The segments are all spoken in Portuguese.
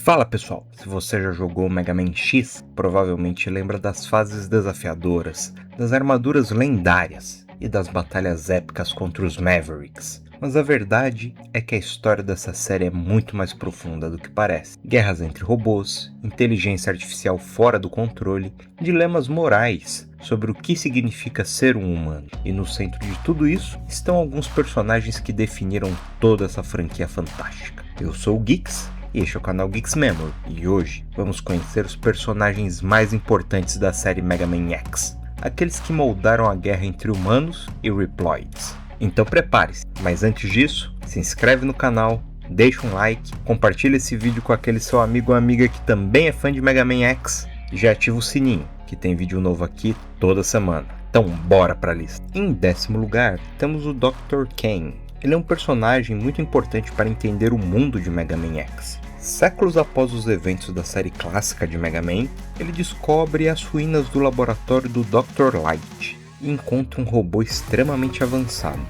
Fala pessoal, se você já jogou Mega Man X, provavelmente lembra das fases desafiadoras, das armaduras lendárias e das batalhas épicas contra os Mavericks. Mas a verdade é que a história dessa série é muito mais profunda do que parece. Guerras entre robôs, inteligência artificial fora do controle, dilemas morais sobre o que significa ser um humano. E no centro de tudo isso estão alguns personagens que definiram toda essa franquia fantástica. Eu sou o Geeks, e este é o canal Geeks Memory, e hoje vamos conhecer os personagens mais importantes da série Mega Man X, aqueles que moldaram a guerra entre humanos e Reploids. Então prepare-se, mas antes disso, se inscreve no canal, deixa um like, compartilha esse vídeo com aquele seu amigo ou amiga que também é fã de Mega Man X e já ativa o sininho, que tem vídeo novo aqui toda semana. Então bora pra lista. Em 10º lugar, temos o Dr. Cain. Ele é um personagem muito importante para entender o mundo de Mega Man X. Séculos após os eventos da série clássica de Mega Man, ele descobre as ruínas do laboratório do Dr. Light e encontra um robô extremamente avançado.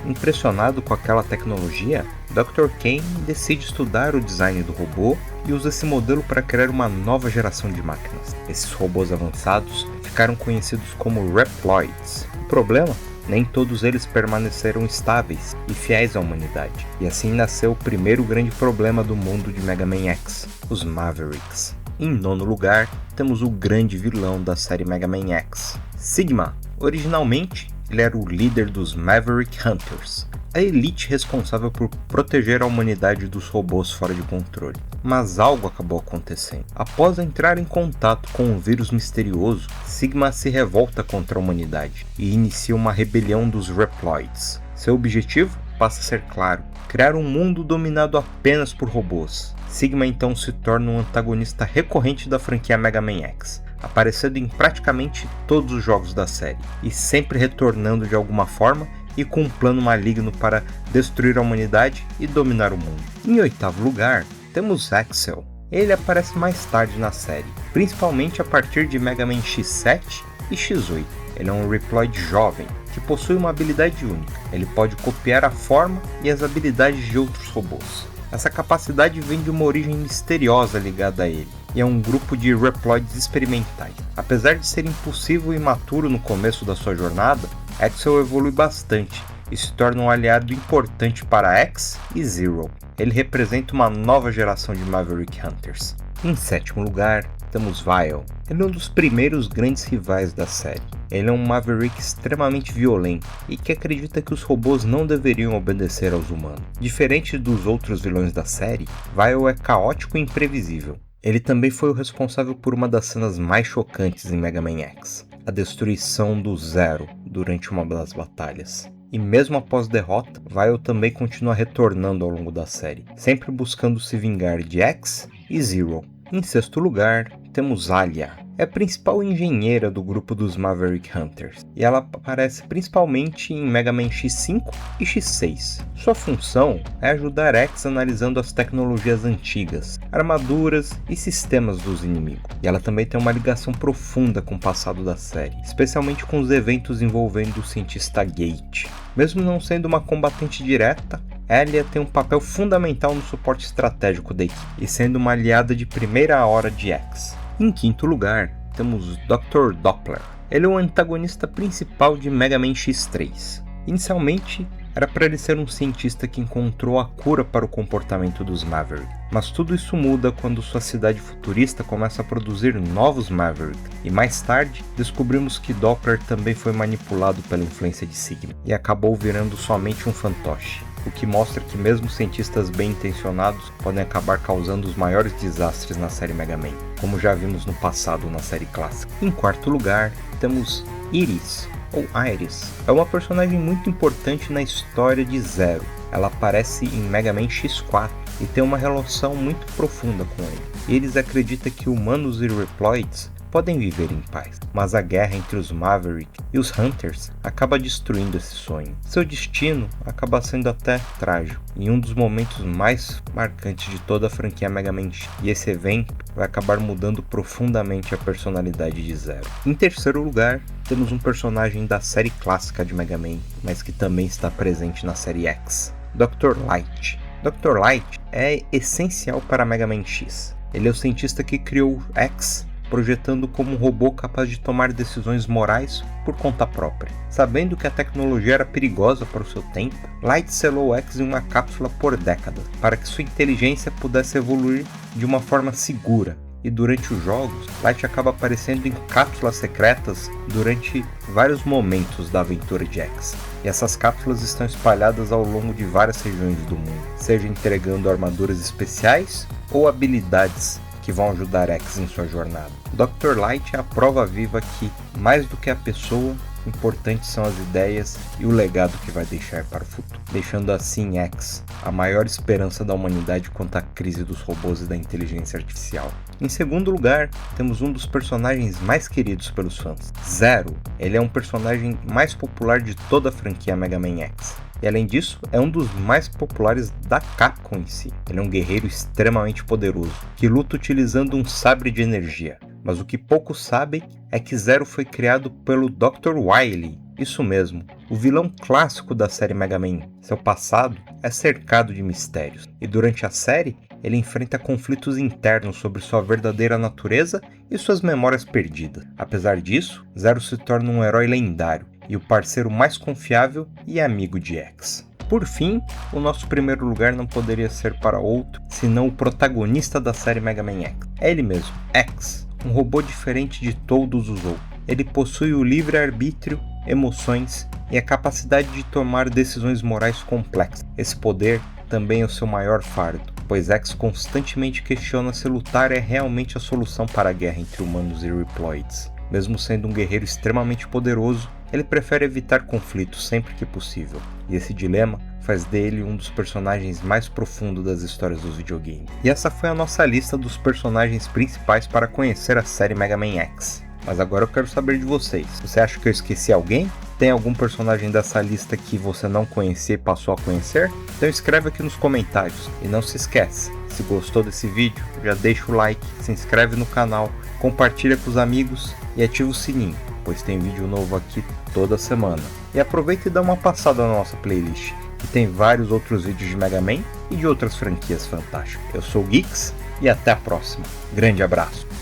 Impressionado com aquela tecnologia, Dr. Cain decide estudar o design do robô e usa esse modelo para criar uma nova geração de máquinas. Esses robôs avançados ficaram conhecidos como Reploids. O problema? Nem todos eles permaneceram estáveis e fiéis à humanidade, e assim nasceu o primeiro grande problema do mundo de Mega Man X, os Mavericks. Em 9º lugar, temos o grande vilão da série Mega Man X, Sigma. Originalmente, ele era o líder dos Maverick Hunters, a elite responsável por proteger a humanidade dos robôs fora de controle. Mas algo acabou acontecendo. Após entrar em contato com um vírus misterioso, Sigma se revolta contra a humanidade e inicia uma rebelião dos Reploids. Seu objetivo passa a ser claro: criar um mundo dominado apenas por robôs. Sigma então se torna um antagonista recorrente da franquia Mega Man X, aparecendo em praticamente todos os jogos da série, e sempre retornando de alguma forma e com um plano maligno para destruir a humanidade e dominar o mundo. Em 8º lugar, temos Axel. Ele aparece mais tarde na série, principalmente a partir de Mega Man X7 e X8. Ele é um Reploid jovem, que possui uma habilidade única. Ele pode copiar a forma e as habilidades de outros robôs. Essa capacidade vem de uma origem misteriosa ligada a ele, e é um grupo de Reploids experimentais. Apesar de ser impulsivo e imaturo no começo da sua jornada, Axel evolui bastante e se torna um aliado importante para X e Zero. Ele representa uma nova geração de Maverick Hunters. Em 7º lugar, temos Vile. Ele é um dos primeiros grandes rivais da série. Ele é um Maverick extremamente violento e que acredita que os robôs não deveriam obedecer aos humanos. Diferente dos outros vilões da série, Vile é caótico e imprevisível. Ele também foi o responsável por uma das cenas mais chocantes em Mega Man X, a destruição do Zero durante uma das batalhas. E mesmo após derrota, Vile também continua retornando ao longo da série, sempre buscando se vingar de X e Zero. Em 6º lugar, temos Alia. É a principal engenheira do grupo dos Maverick Hunters, e ela aparece principalmente em Mega Man X5 e X6. Sua função é ajudar X analisando as tecnologias antigas, armaduras e sistemas dos inimigos. E ela também tem uma ligação profunda com o passado da série, especialmente com os eventos envolvendo o cientista Gate. Mesmo não sendo uma combatente direta, Alia tem um papel fundamental no suporte estratégico da equipe, e sendo uma aliada de primeira hora de X. Em 5º lugar, temos Dr. Doppler. Ele é o antagonista principal de Mega Man X3. Inicialmente, era para ele ser um cientista que encontrou a cura para o comportamento dos Maverick. Mas tudo isso muda quando sua cidade futurista começa a produzir novos Maverick. E mais tarde, descobrimos que Doppler também foi manipulado pela influência de Sigma e acabou virando somente um fantoche. O que mostra que mesmo cientistas bem intencionados podem acabar causando os maiores desastres na série Mega Man, como já vimos no passado na série clássica. Em 4º lugar, temos Iris, ou Iris. É uma personagem muito importante na história de Zero. Ela aparece em Mega Man X4 e tem uma relação muito profunda com ele. Iris acredita que humanos e Reploids podem viver em paz, mas a guerra entre os Maverick e os Hunters acaba destruindo esse sonho. Seu destino acaba sendo até trágico, em um dos momentos mais marcantes de toda a franquia Mega Man X, e esse evento vai acabar mudando profundamente a personalidade de Zero. Em 3º lugar, temos um personagem da série clássica de Mega Man, mas que também está presente na série X, Dr. Light. Dr. Light é essencial para Mega Man X. Ele é o cientista que criou X, projetando como um robô capaz de tomar decisões morais por conta própria. Sabendo que a tecnologia era perigosa para o seu tempo, Light selou X em uma cápsula por décadas, para que sua inteligência pudesse evoluir de uma forma segura. E durante os jogos, Light acaba aparecendo em cápsulas secretas durante vários momentos da aventura de X. E essas cápsulas estão espalhadas ao longo de várias regiões do mundo, seja entregando armaduras especiais ou habilidades que vão ajudar X em sua jornada. Dr. Light é a prova viva que, mais do que a pessoa, importantes são as ideias e o legado que vai deixar para o futuro, deixando assim X a maior esperança da humanidade quanto à crise dos robôs e da inteligência artificial. Em segundo lugar, temos um dos personagens mais queridos pelos fãs, Zero. Ele é um personagem mais popular de toda a franquia Mega Man X. E além disso, é um dos mais populares da Capcom em si. Ele é um guerreiro extremamente poderoso, que luta utilizando um sabre de energia. Mas o que poucos sabem é que Zero foi criado pelo Dr. Wily. Isso mesmo, o vilão clássico da série Mega Man. Seu passado é cercado de mistérios. E durante a série, ele enfrenta conflitos internos sobre sua verdadeira natureza e suas memórias perdidas. Apesar disso, Zero se torna um herói lendário e o parceiro mais confiável e amigo de X. Por fim, o nosso primeiro lugar não poderia ser para outro, senão o protagonista da série Mega Man X. É ele mesmo, X, um robô diferente de todos os outros. Ele possui o livre-arbítrio, emoções e a capacidade de tomar decisões morais complexas. Esse poder também é o seu maior fardo, pois X constantemente questiona se lutar é realmente a solução para a guerra entre humanos e Reploids. Mesmo sendo um guerreiro extremamente poderoso, ele prefere evitar conflitos sempre que possível, e esse dilema faz dele um dos personagens mais profundos das histórias dos videogames. E essa foi a nossa lista dos personagens principais para conhecer a série Mega Man X. Mas agora eu quero saber de vocês. Você acha que eu esqueci alguém? Tem algum personagem dessa lista que você não conhecia e passou a conhecer? Então escreve aqui nos comentários. E não se esquece, se gostou desse vídeo, já deixa o like, se inscreve no canal, compartilha com os amigos e ativa o sininho, pois tem vídeo novo aqui toda semana. E aproveita e dá uma passada na nossa playlist, que tem vários outros vídeos de Mega Man e de outras franquias fantásticas. Eu sou o Geeks e até a próxima. Grande abraço!